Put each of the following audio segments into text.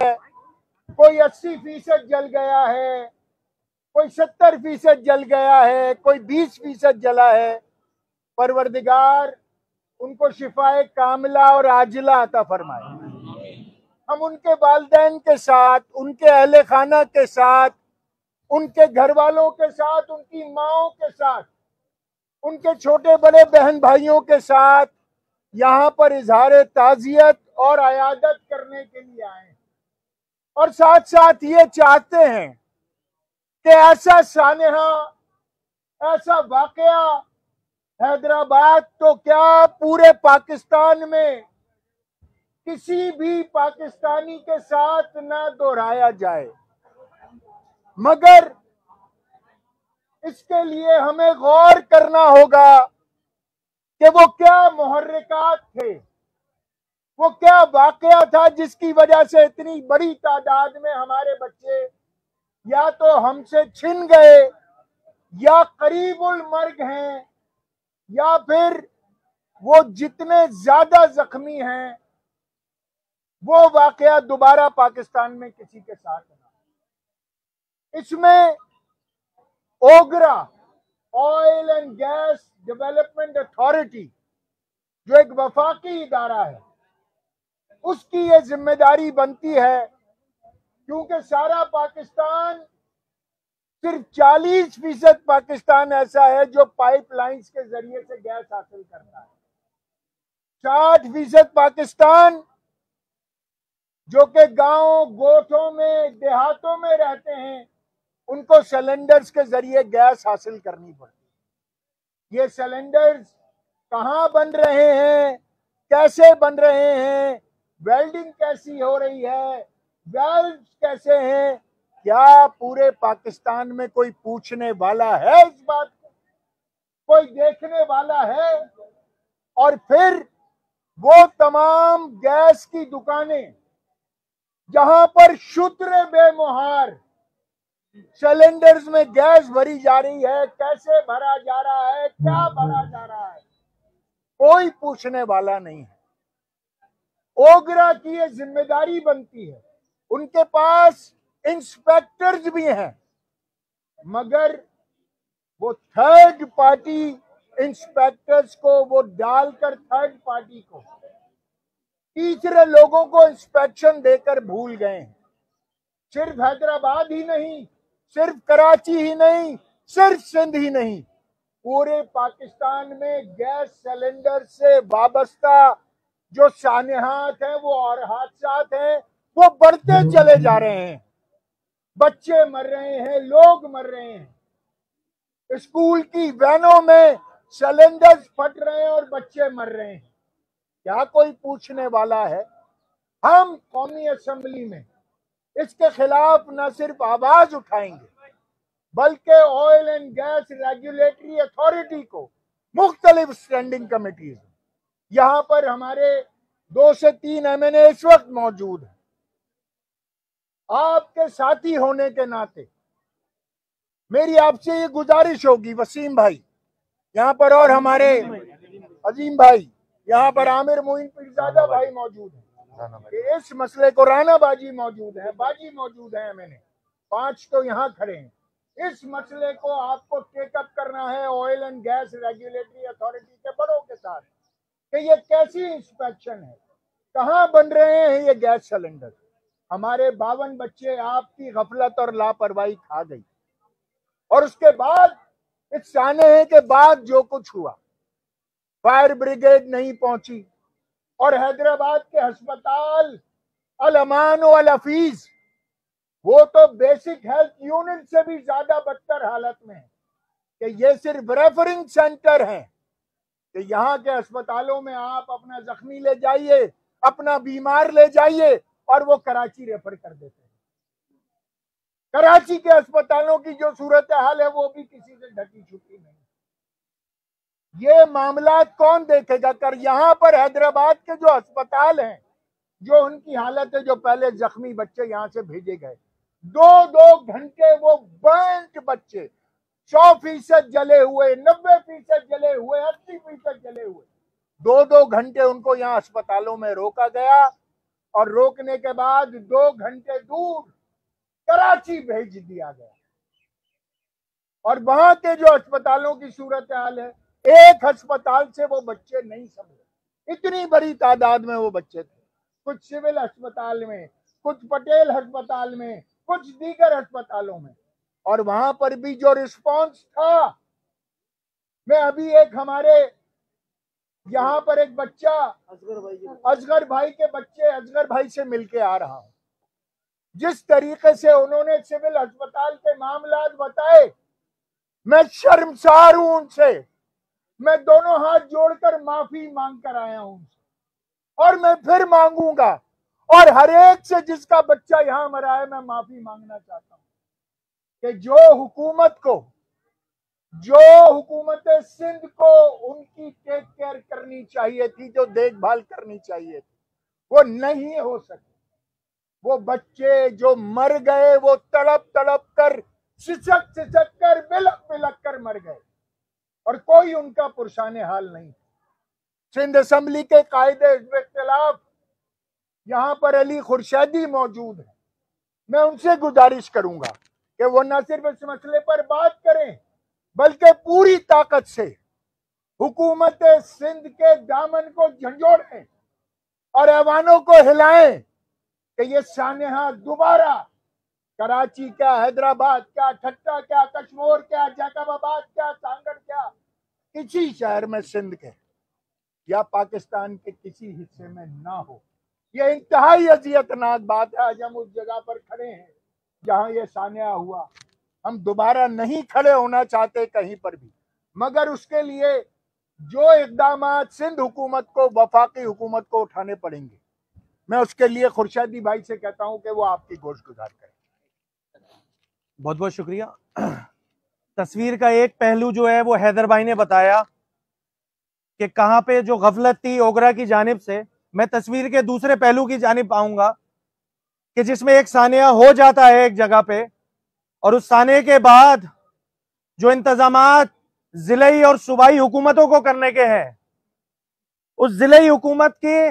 कोई 80% जल गया है, कोई 70% जल गया है, कोई 20% जला है। परवरदिगार उनको शिफाए कामिला और आजिला अता फरमाए। हम उनके वालिदैन के साथ, उनके अहले खाना के साथ, उनके घर वालों के साथ, उनकी माओं के साथ, उनके छोटे बड़े बहन भाइयों के साथ यहाँ पर इजहार ताजियत और अयादत करने के लिए आए और साथ साथ ये चाहते हैं कि ऐसा सानेहा, ऐसा वाकया हैदराबाद तो क्या पूरे पाकिस्तान में किसी भी पाकिस्तानी के साथ ना दोहराया जाए। मगर इसके लिए हमें गौर करना होगा कि वो क्या मुहर्रिकात थे, वो क्या वाकया था जिसकी वजह से इतनी बड़ी तादाद में हमारे बच्चे या तो हमसे छिन गए या करीबुल मर्ग हैं, या फिर वो जितने ज्यादा जख्मी हैं वो वाकया दोबारा पाकिस्तान में किसी के साथ ना। इसमें OGRA oil and gas development authority जो एक वफाकी इदारा है, उसकी ये जिम्मेदारी बनती है, क्योंकि सारा पाकिस्तान, सिर्फ 40% पाकिस्तान ऐसा है जो पाइपलाइंस के जरिए से गैस हासिल करता है। 60% पाकिस्तान जो कि गांव गोठों में, देहातों में रहते हैं, उनको सिलेंडर्स के जरिए गैस हासिल करनी पड़ती है। ये सिलेंडर्स कहां बन रहे हैं, कैसे बन रहे हैं, वेल्डिंग कैसी हो रही है, वेल्व्स कैसे हैं, क्या पूरे पाकिस्तान में कोई पूछने वाला है इस बात को? कोई देखने वाला है? और फिर वो तमाम गैस की दुकानें जहां पर शुत्र बेमुहार सिलेंडर्स में गैस भरी जा रही है, कैसे भरा जा रहा है, क्या भरा जा रहा है, कोई पूछने वाला नहीं है। ओगरा की ये जिम्मेदारी बनती है, उनके पास इंस्पेक्टर्स भी हैं, मगर वो थर्ड पार्टी इंस्पेक्टर्स को वो डालकर थर्ड पार्टी को, तीसरे लोगों को इंस्पेक्शन देकर भूल गए हैं। सिर्फ हैदराबाद ही नहीं, सिर्फ कराची ही नहीं, सिर्फ सिंध ही नहीं, पूरे पाकिस्तान में गैस सिलेंडर से वाबस्ता जो सानेहात हैं वो और हादसात हैं वो बढ़ते चले जा रहे हैं। बच्चे मर रहे हैं, लोग मर रहे हैं, स्कूल की वैनों में सिलेंडर्स फट रहे हैं और बच्चे मर रहे हैं। क्या कोई पूछने वाला है? हम कौमी असेंबली में इसके खिलाफ न सिर्फ आवाज उठाएंगे, बल्कि oil and gas regulatory authority को मुख्तलिफ स्टैंडिंग कमेटीज, यहां पर हमारे 2 से 3 MNA इस वक्त मौजूद हैं, आपके साथी होने के नाते मेरी आपसे ये गुजारिश होगी, वसीम भाई यहाँ पर और हमारे अजीम भाई यहाँ पर, आमिर मोइन पीरजादा भाई मौजूद हैं, इस मसले को, राना बाजी मौजूद है, बाजी मौजूद है, मैंने 5 तो यहाँ खड़े हैं, इस मसले को आपको टेकअप करना है oil and gas regulatory authority के बड़ों के साथ कि ये कैसी इंस्पेक्शन है, कहां बन रहे हैं ये गैस सिलेंडर। हमारे 52 बच्चे आपकी गफलत और लापरवाही खा गई, और उसके बाद इस साने के बाद जो कुछ हुआ, फायर ब्रिगेड नहीं पहुंची और हैदराबाद के अस्पताल अल अमान और अल हफीज, वो तो बेसिक हेल्थ यूनिट से भी ज्यादा बदतर हालत में है कि ये सिर्फ रेफरिंग सेंटर है कि यहाँ के अस्पतालों में आप अपना जख्मी ले जाइए, अपना बीमार ले जाइए और वो कराची रेफर कर देते हैं। कराची के अस्पतालों की जो सूरत हाल है वो भी किसी से ढकी छुपी नहीं। ये मामला कौन देखेगा? कर यहाँ पर हैदराबाद के जो अस्पताल हैं, जो उनकी हालत है, जो पहले जख्मी बच्चे यहाँ से भेजे गए, 2-2 घंटे वो बर्न्ड बच्चे, 100% जले हुए, 90% जले हुए, 80% जले हुए, 2-2 घंटे उनको यहाँ अस्पतालों में रोका गया और रोकने के बाद 2 घंटे दूर कराची भेज दिया गया। और वहां के जो अस्पतालों की सूरत हाल है, एक अस्पताल से वो बच्चे नहीं संभले, इतनी बड़ी तादाद में वो बच्चे थे। कुछ सिविल अस्पताल में, कुछ पटेल अस्पताल में, कुछ दीगर अस्पतालों में। और वहां पर भी जो रिस्पांस था, मैं अभी एक हमारे यहाँ पर एक बच्चा असगर भाई के बच्चे असगर भाई से मिलके आ रहा हूं। जिस तरीके से उन्होंने सिविल अस्पताल के मामलात बताए, मैं शर्मसार हूं उनसे। मैं दोनों हाथ जोड़कर माफी मांग कर आया हूं उनसे, और मैं फिर मांगूंगा। और हर एक से जिसका बच्चा यहां मरा है, मैं माफी मांगना चाहता हूं कि जो हुकूमत सिंध को उनकी टेक केयर करनी चाहिए थी, जो देखभाल करनी चाहिए थी, वो नहीं हो सकी। वो बच्चे जो मर गए, वो तड़प तड़प कर, सिसक कर, बिलक बिलक कर मर गए, और कोई उनका पुरसाने हाल नहीं। सिंध असेंबली के कायदे इख्तिलाफ यहां पर अली खुर्शैदी मौजूद है। मैं उनसे गुजारिश करूंगा कि वो न सिर्फ इस मसले पर बात करें, बल्कि पूरी ताकत से हुकूमत सिंध के दामन को झंझोड़ें और ऐवानों को हिलाएं कि ये सानेहा दोबारा कराची क्या, हैदराबाद क्या, ठट्टा क्या, कश्मीर क्या, जैकबाबाद क्या, सांगड़ क्या, किसी शहर में सिंध के या पाकिस्तान के किसी हिस्से में ना हो। ये इंतहाई अजियतनाक बात है। आज हम उस जगह पर खड़े हैं जहां ये सानिया हुआ। हम दोबारा नहीं खड़े होना चाहते कहीं पर भी, मगर उसके लिए जो इकदाम सिंध हुकूमत को, वफाकी हुकूमत को उठाने पड़ेंगे, मैं उसके लिए खुर्शीदी भाई से कहता हूं कि वो आपकी गोशगुजार करें। बहुत बहुत शुक्रिया। तस्वीर का एक पहलू जो है वो हैदर भाई ने बताया कि कहां पे जो गफलत थी ओगरा की जानिब से। मैं तस्वीर के दूसरे पहलू की जानिब आऊंगा कि जिसमें एक सानिया हो जाता है एक जगह पे, और उस साने के बाद जो इंतजामात जिलाई और सूबाई हुकूमतों को करने के हैं, उस जिलाई हुकूमत के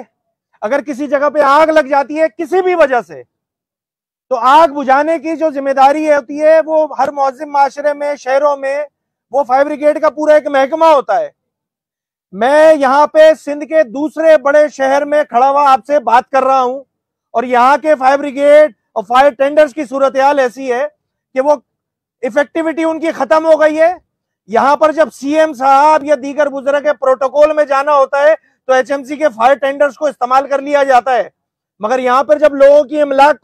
अगर किसी जगह पे आग लग जाती है किसी भी वजह से, तो आग बुझाने की जो जिम्मेदारी होती है वो हर मुअज़्ज़िम माशरे में, शहरों में, वो फायर ब्रिगेड का पूरा एक महकमा होता है। मैं यहाँ पे सिंध के दूसरे बड़े शहर में खड़ा हुआ आपसे बात कर रहा हूं, और यहाँ के फायर ब्रिगेड और फायर टेंडर्स की सूरत हाल ऐसी है कि वो इफेक्टिविटी उनकी खत्म हो गई है। यहाँ पर जब सीएम साहब या दीगर बुजुर्ग के प्रोटोकॉल में जाना होता है तो एचएमसी के फायर टेंडर्स को इस्तेमाल कर लिया जाता है, मगर यहाँ पर जब लोगों की इमलाक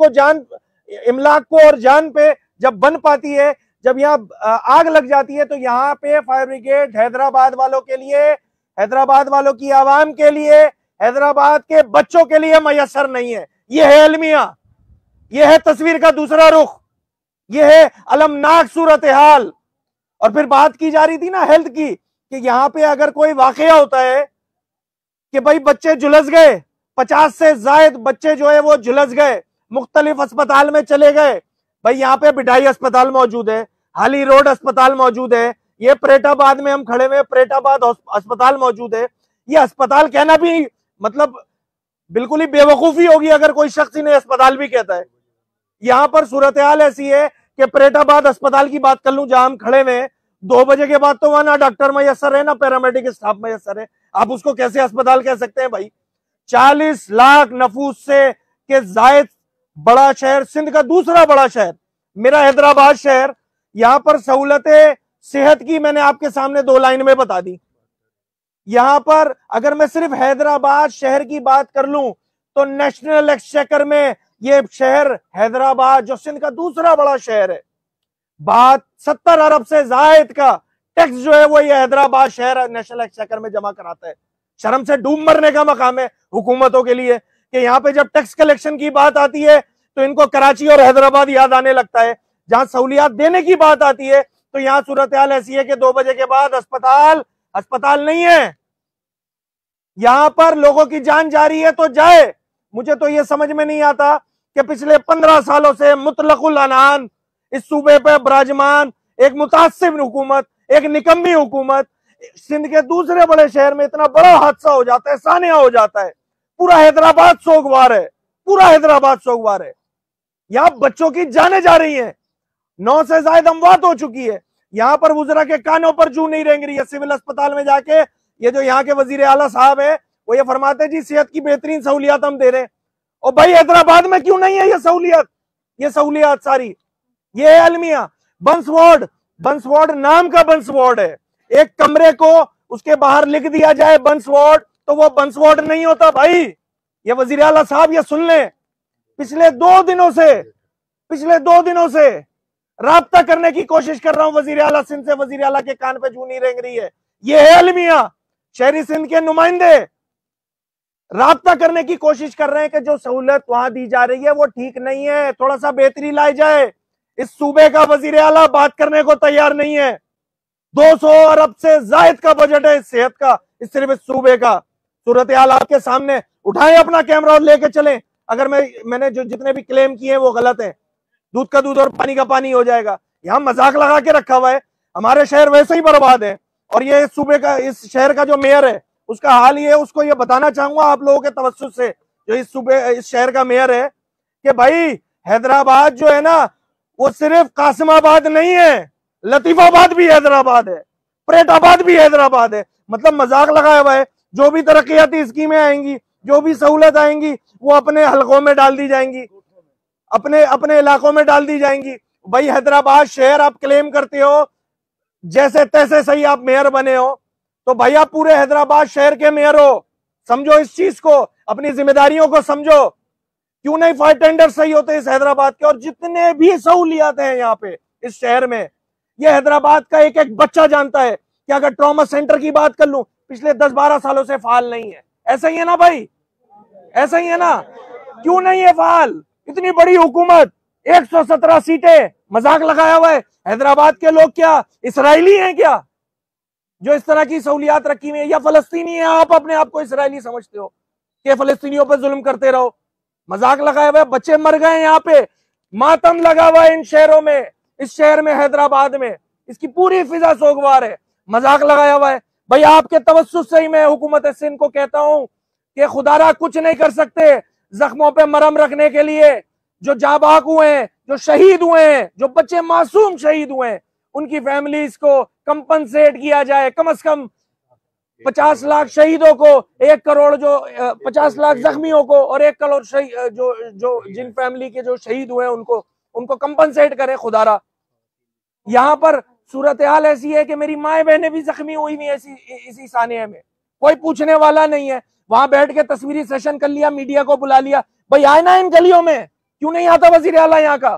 को और जान पे जब बन पाती है, जब यहाँ आग लग जाती है, तो यहाँ पे फायर ब्रिगेड हैदराबाद वालों के लिए, हैदराबाद वालों की आवाम के लिए, हैदराबाद के बच्चों के लिए मयसर नहीं है। यह है अलमिया, यह है तस्वीर का दूसरा रुख, यह है अलमनाक सूरत हाल। और फिर बात की जा रही थी ना हेल्थ की, कि यहाँ पे अगर कोई वाकया होता है कि भाई बच्चे झुलस गए, 50 से ज्यादा बच्चे जो है वो झुलस गए, मुख्तलिफ अस्पताल में चले गए। भाई यहाँ पे बिडाई अस्पताल मौजूद है, हाली रोड अस्पताल मौजूद है, ये प्रेटाबाद में हम खड़े हुए प्रेटाबाद अस्पताल मौजूद है। ये अस्पताल कहना भी मतलब बिल्कुल ही बेवकूफी होगी अगर कोई शख्स इन्हें अस्पताल भी कहता है। यहाँ पर सूरत हाल ऐसी है कि प्रेटाबाद अस्पताल की बात कर लूं जहां हम खड़े हुए, 2 बजे के बाद तो वहां ना डॉक्टर मयसर है ना पैरामेडिक स्टाफ मयसर है। आप उसको कैसे अस्पताल कह सकते हैं भाई? 40 लाख नफूस से के जायद बड़ा शहर, सिंध का दूसरा बड़ा शहर मेरा हैदराबाद शहर, यहां पर सहूलतें सेहत की मैंने आपके सामने 2 लाइन में बता दी। यहां पर अगर मैं सिर्फ हैदराबाद शहर की बात कर लूं तो नेशनल एक्सचेकर में ये शहर हैदराबाद जो सिंध का दूसरा बड़ा शहर है, बात 70 अरब से जायद का टैक्स जो है वो ये हैदराबाद शहर नेशनल एक्सचेकर में जमा कराता है। शर्म से डूब मरने का मकाम है हुकूमतों के लिए कि यहाँ पे जब टैक्स कलेक्शन की बात आती है तो इनको कराची और हैदराबाद याद आने लगता है। जहां सहूलियात देने की बात आती है तो यहाँ सूरत हाल ऐसी है कि 2 बजे के बाद अस्पताल नहीं है। यहां पर लोगों की जान जा रही है तो जाए। मुझे तो ये समझ में नहीं आता कि पिछले 15 सालों से मुतलकुल अनान इस सूबे पर विराजमान एक मुतासिब हुकूमत, एक निकम्मी हुकूमत, सिंध के दूसरे बड़े शहर में इतना बड़ा हादसा हो जाता है, सानिया हो जाता है, पूरा हैदराबाद सोगवार है। पूरा हैदराबाद सोगवार है। यहां बच्चों की जाने जा रही हैं, 9 से ज्यादा अमवात हो चुकी है। यहां पर वुज़रा के कानों पर जू नहीं रेंग रही है। सिविल अस्पताल में जाके ये जो यहाँ के वजीर आला साहब है वो ये फरमाते हैं जी सेहत की बेहतरीन सहूलियात हम दे रहे हैं। और भाई हैदराबाद में क्यों नहीं है ये सहूलियात सारी? ये है अलमिया बंस वार्ड नाम का बंस वार्ड है। एक कमरे को उसके बाहर लिख दिया जाए बंस वार्ड तो वो बंस वार्ड नहीं होता भाई। ये वजीर आला साहब ये सुन लें, पिछले दो दिनों से राब्ता करने की कोशिश कर रहा हूं वजीर आला सिंध से, वजीर आला के कान पे जू नहीं रेंग रही है। ये है अलमिया, शहरी सिंध के नुमाइंदे राब्ता करने की कोशिश कर रहे हैं कि जो सहूलत वहां दी जा रही है वो ठीक नहीं है, थोड़ा सा बेहतरी लाई जाए। इस सूबे का वजीर आला बात करने को तैयार नहीं है। 200 अरब से जायद का बजट है सेहत का, इस सिर्फ इस सूबे का। सूरत हाल आपके सामने, उठाएं अपना कैमरा और लेके चलें। अगर मैंने जो जितने भी क्लेम किए हैं वो गलत है, दूध का दूध और पानी का पानी हो जाएगा। यहां मजाक लगा के रखा हुआ है, हमारे शहर वैसे ही बर्बाद है। और ये इस सूबे का, इस शहर का जो मेयर है उसका हाल ये, उसको ये बताना चाहूंगा आप लोगों के तवज्जुह से, जो इस शहर का मेयर है, कि भाई हैदराबाद जो है ना वो सिर्फ कासिमाबाद नहीं है, लतीफाबाद भी हैदराबाद है, परेटाबाद भी हैदराबाद है। मतलब मजाक लगाया हुआ है। जो भी तरक्याती स्कीमें आएंगी, जो भी सहूलत आएंगी वो अपने हलकों में डाल दी जाएंगी, अपने इलाकों में डाल दी जाएंगी। भाई हैदराबाद शहर आप क्लेम करते हो, जैसे तैसे सही आप मेयर बने हो, तो भाई आप पूरे हैदराबाद शहर के मेयर हो। समझो इस चीज को, अपनी जिम्मेदारियों को समझो। क्यों नहीं फायर टेंडर सही होते इस हैदराबाद के? और जितने भी सहूलियात हैं यहाँ पे इस शहर में, ये हैदराबाद का एक एक बच्चा जानता है कि अगर ट्रॉमा सेंटर की बात कर लूं, पिछले 10-12 सालों से फाल नहीं है। ऐसा ही है ना भाई, ऐसा ही है ना? क्यों नहीं है फाल? इतनी बड़ी हुकूमत, 117 सीटें, मजाक लगाया हुआ है। हैदराबाद के लोग क्या इसराइली हैं क्या, जो इस तरह की सहूलियात रखी हुई है? या फलस्तीनी है? आप अपने आप को इसराइली समझते हो कि फलस्तीनियों पर जुल्म करते रहो? मजाक लगाया हुआ है। बच्चे मर गए यहाँ पे, मातम लगा हुआ है इन शहरों में, इस शहर में हैदराबाद में, इसकी पूरी फिजा सोगवार है। मजाक लगाया हुआ है। भाई आपके तवज्जुह से ही मैं हुकूमत सिंध को कहता हूं कि खुदारा कुछ नहीं कर सकते जख्मों पे मरहम रखने के लिए। जो जाबाक हुए हैं, जो शहीद हुए हैं, जो बच्चे मासूम शहीद हुए हैं, उनकी फैमिलीज को कंपनसेट किया जाए। कम से कम 50 लाख शहीदों को, 1 करोड़ जो 50 लाख जख्मियों को और 1 करोड़ जो जिन फैमिली के जो शहीद हुए हैं उनको कंपनसेट करें खुदारा। यहाँ पर सूरत हाल ऐसी है कि मेरी माए बहनें भी जख्मी हुई हुई इसी सानिया में, कोई पूछने वाला नहीं है। वहां बैठ के तस्वीरी सेशन कर लिया, मीडिया को बुला लिया। भाई आए ना इन गलियों में, क्यों नहीं आता वजीर आला यहाँ का?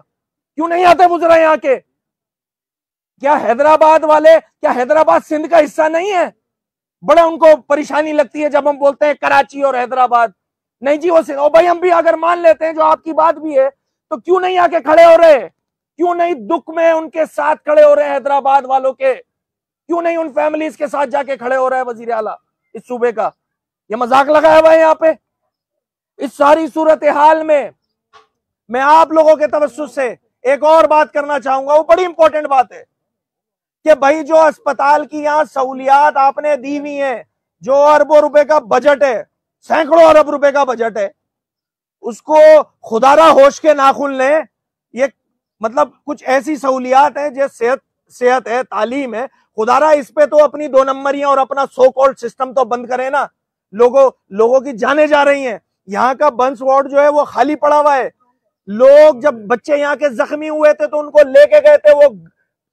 क्यों नहीं आते वुज़रा यहाँ के? क्या हैदराबाद वाले, क्या हैदराबाद सिंध का हिस्सा नहीं है? बड़ा उनको परेशानी लगती है जब हम बोलते हैं कराची और हैदराबाद। नहीं जी वो सिंध। और भाई हम भी अगर मान लेते हैं, जो आपकी बात भी है, तो क्यों नहीं आके खड़े हो रहे? क्यों नहीं दुख में उनके साथ खड़े हो रहे हैं हैदराबाद वालों के? क्यों नहीं उन फैमिलीज के साथ जाके खड़े हो रहे हैं वजीर आला इस सूबे का? ये मजाक लगाया हुआ है यहाँ पे। इस सारी सूरत हाल में मैं आप लोगों के तवज्जुह से एक और बात करना चाहूंगा, वो बड़ी इंपॉर्टेंट बात है कि भाई जो अस्पताल की यहाँ सहूलियात आपने दी हुई है, जो अरबों रुपए का बजट है, सैकड़ों अरब रुपए का बजट है, उसको खुदारा होश के नाखून लें। ये मतलब कुछ ऐसी सहूलियात है जो सेहत है, तालीम है, खुदारा इस पे तो अपनी 2 नंबरियां और अपना सो कॉल्ड सिस्टम तो बंद करें ना। लोगों की जाने जा रही हैं। यहाँ का बंस वार्ड जो है वो खाली पड़ा हुआ है। लोग जब बच्चे यहाँ के जख्मी हुए थे तो उनको लेके गए थे, वो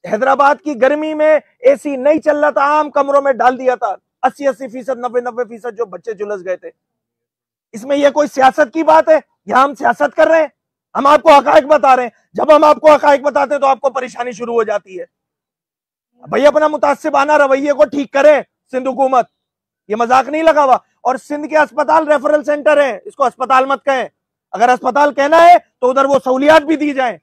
हैदराबाद की गर्मी में एसी नहीं चल रहा था, आम कमरों में डाल दिया था। 80-80%, 90-90% जो बच्चे झुलस गए थे। इसमें यह कोई सियासत की बात है? यहां हम सियासत कर रहे हैं? हम आपको हकायक बता रहे हैं। जब हम आपको हकायक बताते हैं तो आपको परेशानी शुरू हो जाती है। भाई अपना मुतासिबाना रवैये को ठीक करें सिंध हुकूमत, ये मजाक नहीं लगा हुआ। और सिंध के अस्पताल रेफरल सेंटर है, इसको अस्पताल मत कहें। अगर अस्पताल कहना है तो उधर वो सहूलियात भी दी जाए।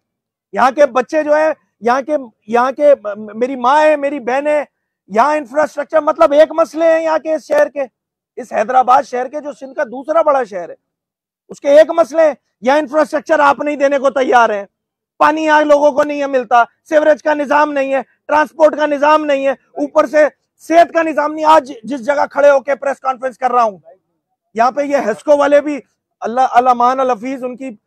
यहाँ के बच्चे जो है, यहाँ के मेरी माँ है, मेरी बहन है, यहाँ इंफ्रास्ट्रक्चर, मतलब एक मसले हैं यहाँ के, इस शहर के, इस हैदराबाद शहर के, जो सिंध का दूसरा बड़ा शहर है, उसके एक मसले हैं। यहाँ इंफ्रास्ट्रक्चर आप नहीं देने को तैयार है। पानी यहाँ लोगों को नहीं है मिलता, सीवरेज का निजाम नहीं है, ट्रांसपोर्ट का निजाम नहीं है, ऊपर से सेहत का निजाम नहीं। आज जिस जगह खड़े होकर प्रेस कॉन्फ्रेंस कर रहा हूं, यहाँ पे ये हेस्को वाले भी अल्लाह अलामान अल हफीज, उनकी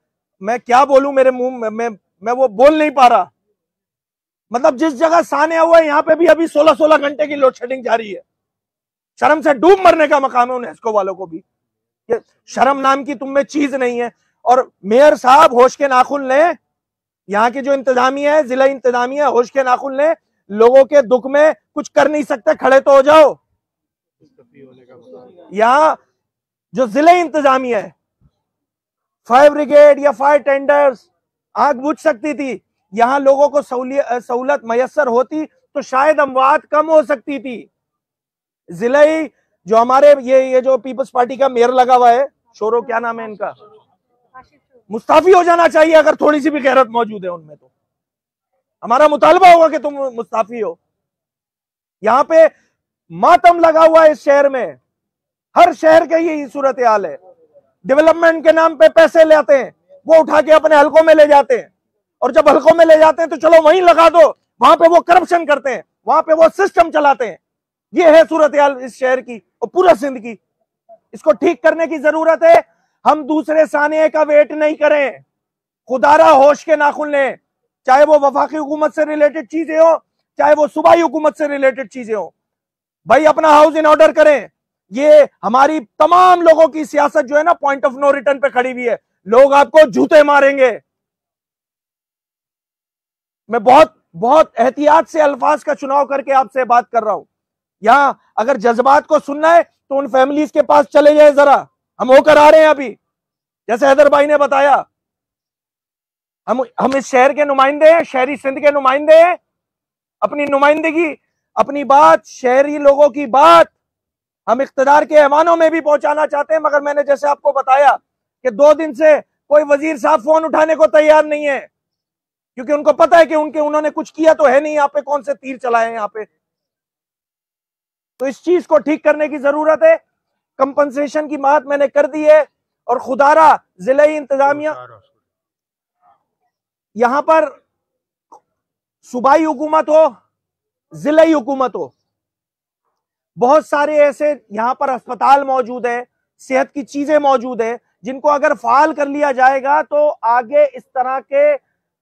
मैं क्या बोलूं, मेरे मुंह में मैं वो बोल नहीं पा रहा। मतलब जिस जगह सानिया हुआ है, यहां पे भी अभी 16-16 घंटे की लोड शेडिंग जारी है। शर्म से डूब मरने का मकाम है उन एस्को वालों को भी। शर्म नाम की तुम में चीज नहीं है। और मेयर साहब होश के नाखून लें, यहाँ की जो इंतजामिया है, जिला इंतजामिया, होश के नाखून लें। लोगों के दुख में कुछ कर नहीं सकते, खड़े तो हो जाओ। यहाँ जो जिला इंतजामिया है, फायर ब्रिगेड या फायर टेंडर्स आग बुझ सकती थी। यहां लोगों को सहूलत मयसर होती तो शायद अमवात कम हो सकती थी। जिले जो हमारे ये जो पीपल्स पार्टी का मेयर लगा हुआ है, शोरो क्या नाम है इनका, मुस्ताफी हो जाना चाहिए अगर थोड़ी सी भी गैरत मौजूद है उनमें। तो हमारा मुतालबा होगा कि तुम मुस्ताफी हो। यहां पे मातम लगा हुआ है इस शहर में, हर शहर के यही सूरत हाल है। डेवलपमेंट के नाम पे पैसे ले आते हैं, वो उठा के अपने हलकों में ले जाते हैं, और जब हलकों में ले जाते हैं तो चलो वहीं लगा दो, वहां पे वो करप्शन करते हैं, वहां पे वो सिस्टम चलाते हैं। ये है सूरत हाल इस शहर की और पूरा सिंध की। इसको ठीक करने की जरूरत है। हम दूसरे सानिया का वेट नहीं करें, खुदारा होश के नाखून लें। चाहे वो वफाकी हुकूमत से रिलेटेड चीजें हो, चाहे वो सूबाई हुकूमत से रिलेटेड चीजें हो, भाई अपना हाउस इन ऑर्डर करें। ये हमारी तमाम लोगों की सियासत जो है ना, पॉइंट ऑफ नो रिटर्न पे खड़ी हुई है। लोग आपको जूते मारेंगे। मैं बहुत बहुत एहतियात से अल्फाज का चुनाव करके आपसे बात कर रहा हूं। यहां अगर जज्बात को सुनना है तो उन फैमिलीज के पास चले जाए जरा, हम होकर आ रहे हैं अभी। जैसे हैदर भाई ने बताया, हम इस शहर के नुमाइंदे हैं, शहरी सिंध के नुमाइंदे हैं। अपनी नुमाइंदगी, अपनी बात, शहरी लोगों की बात हम इख्तिदार के ऐवानों में भी पहुंचाना चाहते हैं। मगर मैंने जैसे आपको बताया कि 2 दिन से कोई वजीर साहब फोन उठाने को तैयार नहीं है, क्योंकि उनको पता है कि उन्होंने कुछ किया तो है नहीं, यहाँ पे कौन से तीर चलाए हैं यहाँ पे। तो इस चीज को ठीक करने की जरूरत है। कंपनसेशन की बात मैंने कर दी है। और खुदारा जिला इंतजामिया, यहां पर सूबाई हुकूमत हो, जिलाई हुकूमत हो, बहुत सारे ऐसे यहां पर अस्पताल मौजूद है, सेहत की चीजें मौजूद है, जिनको अगर फाल कर लिया जाएगा तो आगे इस तरह के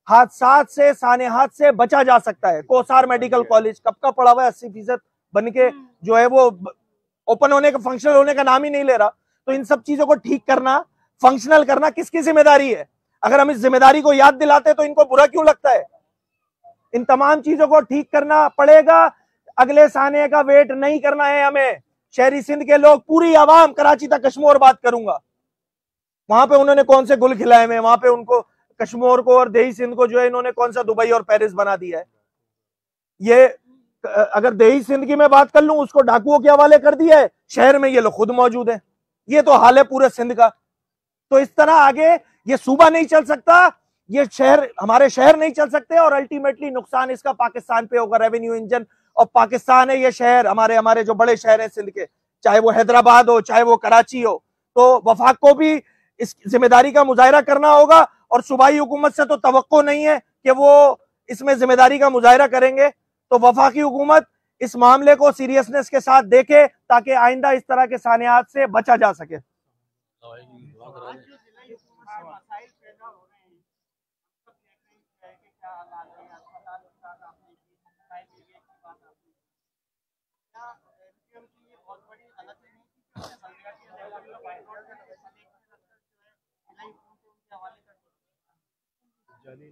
हादसात से, सानेहात से बचा जा सकता है। कोसार मेडिकल कॉलेज कब का पड़ा हुआ है, 80% बन के जो है वो ओपन होने का, फंक्शनल होने का नाम ही नहीं ले रहा। तो इन सब चीजों को ठीक करना, फंक्शनल करना किसकी जिम्मेदारी है? अगर हम इस जिम्मेदारी को याद दिलाते तो इनको बुरा क्यों लगता है? इन तमाम चीजों को ठीक करना पड़ेगा। अगले सानिया का वेट नहीं करना है हमें। शहरी सिंध के लोग, पूरी आवाम, कराची तक कश्मीर बात करूंगा, वहां पे उन्होंने कौन से गुल खिलाए हुए, वहां पे उनको कश्मीर को और देही सिंध को जो है इन्होंने कौन सा दुबई और पेरिस बना दिया है। ये अगर देही सिंध की मैं बात कर लूं, उसको डाकुओं के हवाले कर दिया है। शहर में ये लोग खुद मौजूद हैं। ये तो हाल है पूरे सिंध का। तो इस तरह आगे ये सूबा नहीं चल सकता, ये शहर, हमारे शहर नहीं चल सकते, और अल्टीमेटली नुकसान इसका पाकिस्तान पे होगा। रेवेन्यू इंजन और पाकिस्तान है ये शहर, हमारे जो बड़े शहर हैं सिंध के, चाहे वो हैदराबाद हो, चाहे वो कराची हो। तो वफाक को भी इस जिम्मेदारी का मुजाहिरा करना होगा, और सूबाई हुकूमत से तो तवक्को नहीं है कि वो इसमें जिम्मेदारी का मुजाहिरा करेंगे। तो वफाकी हुकूमत इस मामले को सीरियसनेस के साथ देखे, ताकि आइंदा इस तरह के सानियात से बचा जा सके।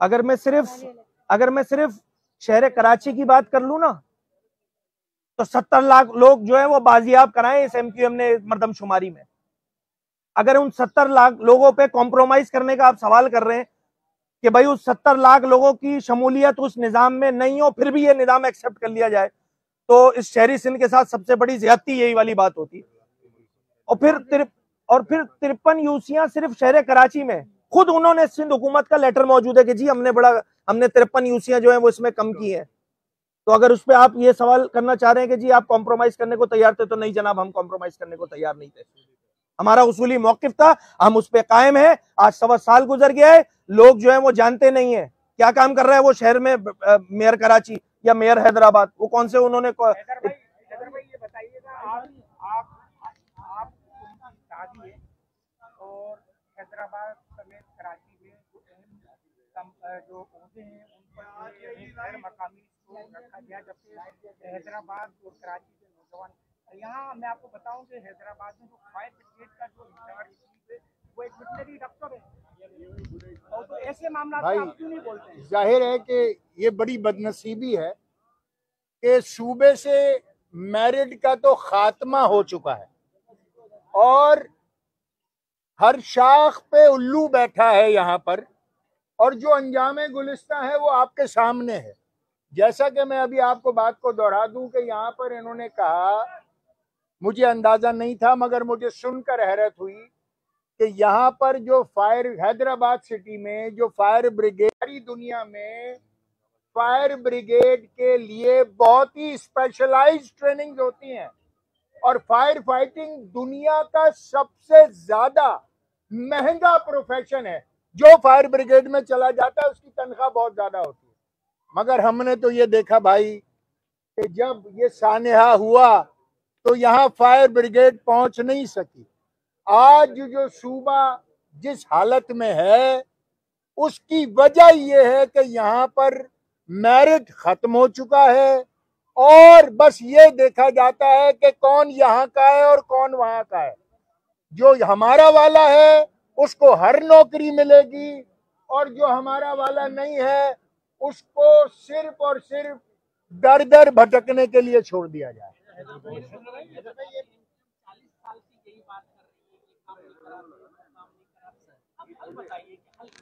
अगर मैं सिर्फ शहर कराची की बात कर लूं ना, तो 70 लाख लोग जो है वो बाजियाब कराएं इस एमक्यूएम ने मर्दमशुमारी में। अगर उन 70 लाख लोगों पे कॉम्प्रोमाइज करने का आप सवाल कर रहे हैं कि भाई उस 70 लाख लोगों की शमूलियत उस निजाम में नहीं हो, फिर भी ये निजाम एक्सेप्ट कर लिया जाए, तो इस शहरी सिंध के साथ सबसे बड़ी ज्यादती यही वाली बात होती। और फिर 53 यूसियां सिर्फ शहर कराची में। खुद उन्होंने, सिंध हुकूमत का लेटर मौजूद है कि जी हमने 53 यूसियां जो है वो इसमें कम की है। तो अगर उस पर आप ये सवाल करना चाह रहे हैं कि जी आप कॉम्प्रोमाइज करने को तैयार थे, तो नहीं जनाब, हम कॉम्प्रोमाइज करने को तैयार नहीं थे। हमारा उसूली मौकिफ था, हम उस पर कायम है। आज 1.25 साल गुजर गया है, लोग जो है वो जानते नहीं है क्या काम कर रहा है वो शहर में मेयर कराची या मेयर हैदराबाद, वो कौन से उन्होंने हैदर भाई ये बताइएगा, आप शादी है और हैदराबाद समेत कराची में जो अहम जो ओहदे हैं उन पर गैर मकामी को रखा गया, जबकि हैदराबाद और कराची के नौजवान, यहाँ मैं आपको बताऊं कि हैदराबाद में जो फायर ब्रिगेड का जो इंचार्ज है वो एक वेटनरी डॉक्टर है, और तो ऐसे मामला भाई आप क्यों नहीं बोलते हैं? जाहिर है कि ये बड़ी बदनसीबी है कि सूबे से मेरिट का तो खात्मा हो चुका है और हर शाख पे उल्लू बैठा है यहाँ पर, और जो अंजाम गुलिस्ता है वो आपके सामने है। जैसा कि मैं अभी आपको बात को दोहरा दूं कि यहाँ पर इन्होंने कहा, मुझे अंदाजा नहीं था मगर मुझे सुनकर हैरत हुई कि यहाँ पर जो फायर, हैदराबाद सिटी में जो फायर ब्रिगेड, सारी दुनिया में फायर ब्रिगेड के लिए बहुत ही स्पेशलाइज्ड ट्रेनिंग होती हैं, और फायर फाइटिंग दुनिया का सबसे ज्यादा महंगा प्रोफेशन है। जो फायर ब्रिगेड में चला जाता है उसकी तनख्वाह बहुत ज्यादा होती है, मगर हमने तो ये देखा भाई कि जब ये सानेहा हुआ तो यहाँ फायर ब्रिगेड पहुंच नहीं सकी। आज जो सूबा जिस हालत में है उसकी वजह यह है कि यहाँ पर मेरिट खत्म हो चुका है और बस ये देखा जाता है कि कौन यहाँ का है और कौन वहां का है। जो हमारा वाला है उसको हर नौकरी मिलेगी और जो हमारा वाला नहीं है उसको सिर्फ और सिर्फ दर दर भटकने के लिए छोड़ दिया जाए।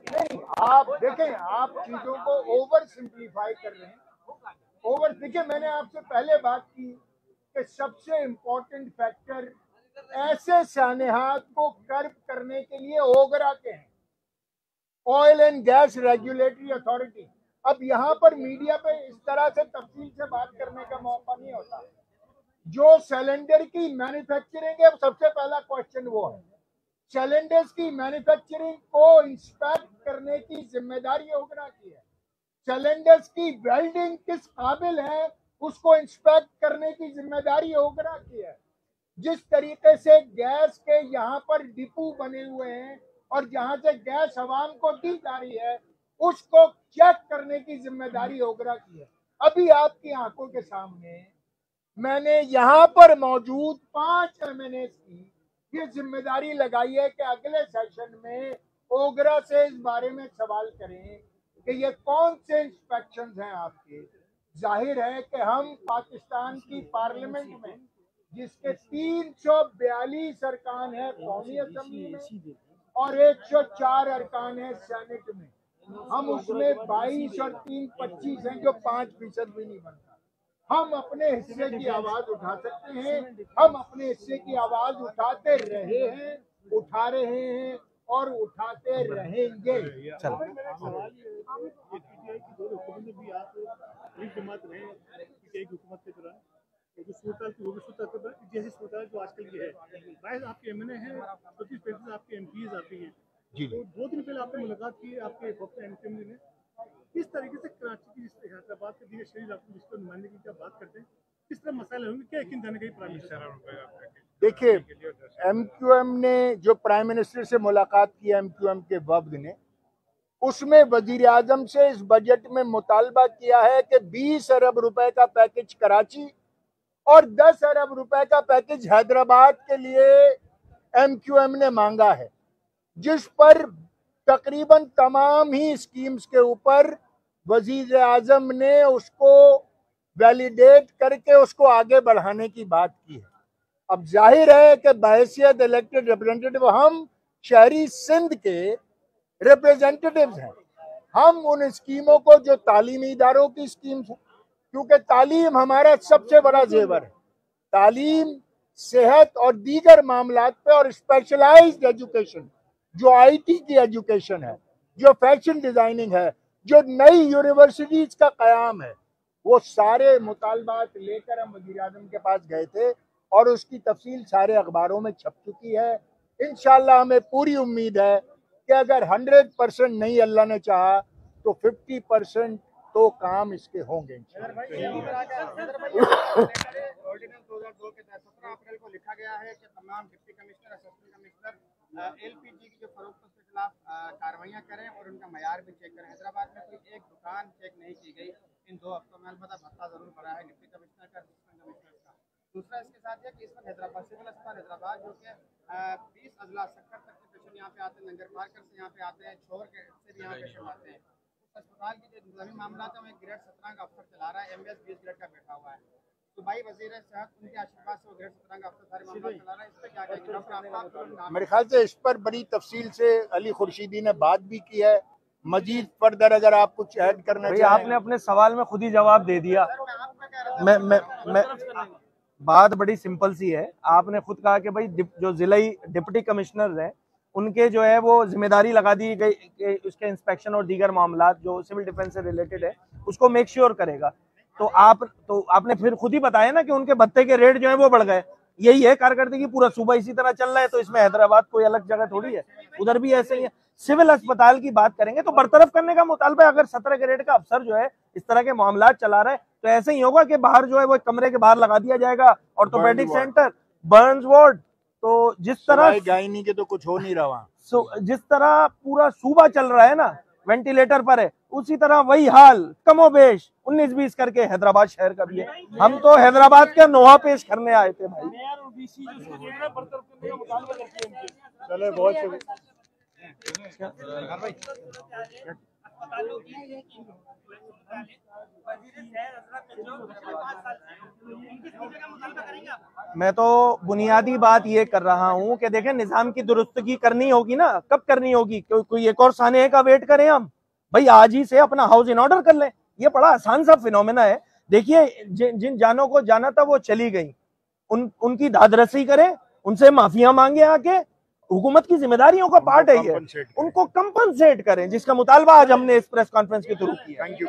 नहीं, आप देखें, आप चीजों को ओवर सिंप्लीफाई कर रहे हैं। ओवर, देखिए मैंने आपसे पहले बात की कि सबसे इम्पोर्टेंट फैक्टर ऐसे सानेहात को कर्ब करने के लिए ओगरा के हैं, oil and gas regulatory authority. अब यहाँ पर मीडिया पे इस तरह से तफसील से बात करने का मौका नहीं होता। जो सिलेंडर की मैन्युफैक्चरिंग है सबसे पहला क्वेश्चन वो है। सिलेंडर्स की मैन्युफैक्चरिंग को इंस्पेक्ट करने की जिम्मेदारी ओगरा की है। सिलेंडर्स की वेल्डिंग किस काबिल है उसको इंस्पेक्ट करने की जिम्मेदारी ओगरा की है। जिस तरीके से गैस के यहाँ पर डिपो बने हुए हैं और जहां से गैस आवाम को दी जा रही है उसको चेक करने की जिम्मेदारी ओगरा की है। अभी आपकी आंखों के सामने मैंने यहाँ पर मौजूद 5 MNAs की ये जिम्मेदारी लगाई है कि अगले सेशन में ओगरा से इस बारे में सवाल करें कि ये कौन से इंस्पेक्शंस हैं आपके। जाहिर है कि हम पाकिस्तान की पार्लियामेंट में जिसके 342 अरकान है कौमी असेंबली में और 104 अरकान है सेनेट में, हम उसमें 22 और 3 25 हैं जो 5% भी नहीं बनता। हम अपने हिस्से की आवाज उठा सकते हैं, हम अपने हिस्से की आवाज उठाते रहे हैं, उठा रहे हैं और उठाते रहेंगे। जो आजकल ये है, आपके MNA हैं, 25-35 आपके MPs आती हैं। जी, तो 2 दिन पहले आपने मुलाकात की आपके MP ने, किस तरीके से कराची की हैदराबाद के दिए शहरी इलाकों की नुमाइंदगी की बात करते हैं, किस तरह मसाइल होंगे, क्या यकीन जाने का प्राइम? देखिए, MQM ने जो प्राइम मिनिस्टर से मुलाकात की, MQM के वफ्द ने, उसमें वजीर आजम से इस बजट में मुतालबा किया है कि 20 अरब रुपए का पैकेज कराची और 10 अरब रुपए का पैकेज हैदराबाद के लिए MQM ने मांगा है, जिस पर तकरीबन तमाम ही स्कीम्स के ऊपर वजीर आजम ने उसको वैलिडेट करके उसको आगे बढ़ाने की बात की है। अब जाहिर है कि बहैसियत इलेक्टेड रिप्रेजेंटेटिव हम शहरी सिंध के रिप्रेजेंटेटिव्स हैं, हम उन स्कीमों को जो तालीमी इदारों की स्कीम्स हैं, क्योंकि तालीम हमारा सबसे बड़ा जेवर है, तालीम, सेहत और दीगर मामलात पे, और स्पेशलाइज्ड एजुकेशन जो IT की एजुकेशन है, जो फैशन डिजाइनिंग है, जो नई यूनिवर्सिटीज का कयाम है, वो सारे मुतालबात लेकर हम वज़ीर आज़म के पास गए थे और उसकी तफसील सारे अखबारों में छप चुकी है। इंशाअल्लाह हमें पूरी उम्मीद है कि अगर 100% नहीं अल्लाह ने चाहा तो 50% तो काम इसके होंगे। ऑर्डिनेंस 2002 के तहत 17 अप्रैल को लिखा गया है कि तमाम deputy commissioner, assistant commissioner LPG की जो फरोख्त के खिलाफ कार्रवाइयाँ करें और उनका मयार भी चेक करें। हैदराबाद में कोई एक दुकान चेक नहीं की गई इन 2 हफ्तों में। अलबत्ता भत्ता जरूर बढ़ा है डिप्टी कमिश्नर का, असिस्टेंट कमिश्नर का। दूसरा इसके साथ है कि इस वक्त हैदराबाद सिविल अस्पताल हैदराबाद जो कि 20 अजला 70 तक के पेशेंट यहाँ पे आते हैं, लंगर पार्कर से यहाँ पे आते हैं, छोर के से भी यहाँ पेशेंट आते हैं। उस अस्पताल की जो इंतजामी मामला है वो एक ग्रेड 17 का अफसर चला रहा है, MBS 20 ग्रेड का बैठा हुआ है। सूबाई वजीर सेहत उनके आशीर्वाद से वो ग्रेड 17 का अफसर सारे मामला चला रहा है। इस पर क्या कहेंगे डॉक्टर आफ्ताब? मेरे ख्याल से इस पर बड़ी तफसील से अली खुर्शीदी ने बात भी की है। मजीद फर्दर अगर आप कुछ ऐड करना भाई चाहें। आपने अपने सवाल में खुद ही जवाब दे दिया। मैं बात बड़ी सिंपल सी है। आपने खुद कहा कि भाई जो जिलाई डिप्टी कमिश्नर हैं उनके जो है वो जिम्मेदारी लगा दी गई कि उसके इंस्पेक्शन और दीगर मामला जो सिविल डिफेंस से रिलेटेड है उसको मेक श्योर करेगा। तो आपने फिर खुद ही बताया ना कि उनके भत्ते के रेट जो है वो बढ़ गए। यही है कारकर्दगी, पूरा सूबा इसी तरह चल रहा है। तो इसमें हैदराबाद कोई अलग जगह थोड़ी है, उधर भी ऐसे ही है। सिविल अस्पताल की बात करेंगे तो बरतरफ करने का मुतालबा है। अगर 17 ग्रेड का अफसर जो है इस तरह के मामला चला रहा है तो ऐसे ही होगा कि बाहर जो है वो कमरे के बाहर लगा दिया जाएगा ऑर्थोपेडिक सेंटर, बर्न्स वार्ड। तो जिस तरह गायनी के तो कुछ हो नहीं रहा, जिस तरह पूरा सूबा चल रहा है ना वेंटिलेटर पर है, उसी तरह वही हाल कमोबेश 19-20 करके हैदराबाद शहर का भी है। हम तो हैदराबाद का नोहा पेश करने आए थे भाई। चले बहुत शुक्रिया। मैं तो बुनियादी बात ये कर रहा हूँ कि देखें निजाम की दुरुस्तगी करनी होगी ना, कब करनी होगी? कोई एक और साने का वेट करें हम? भाई आज ही से अपना हाउस इन ऑर्डर कर लें। ये बड़ा आसान सा फिनोमेना है। देखिए जिन जानों को जाना था वो चली गई, उनकी दादरसी करें, उनसे माफिया मांगे आके। हुकूमत की जिम्मेदारियों का पार्ट है ये, उनको कंपनसेट करें, जिसका मुतालबा आज हमने इस प्रेस कॉन्फ्रेंस के थ्रू किया। Thank you.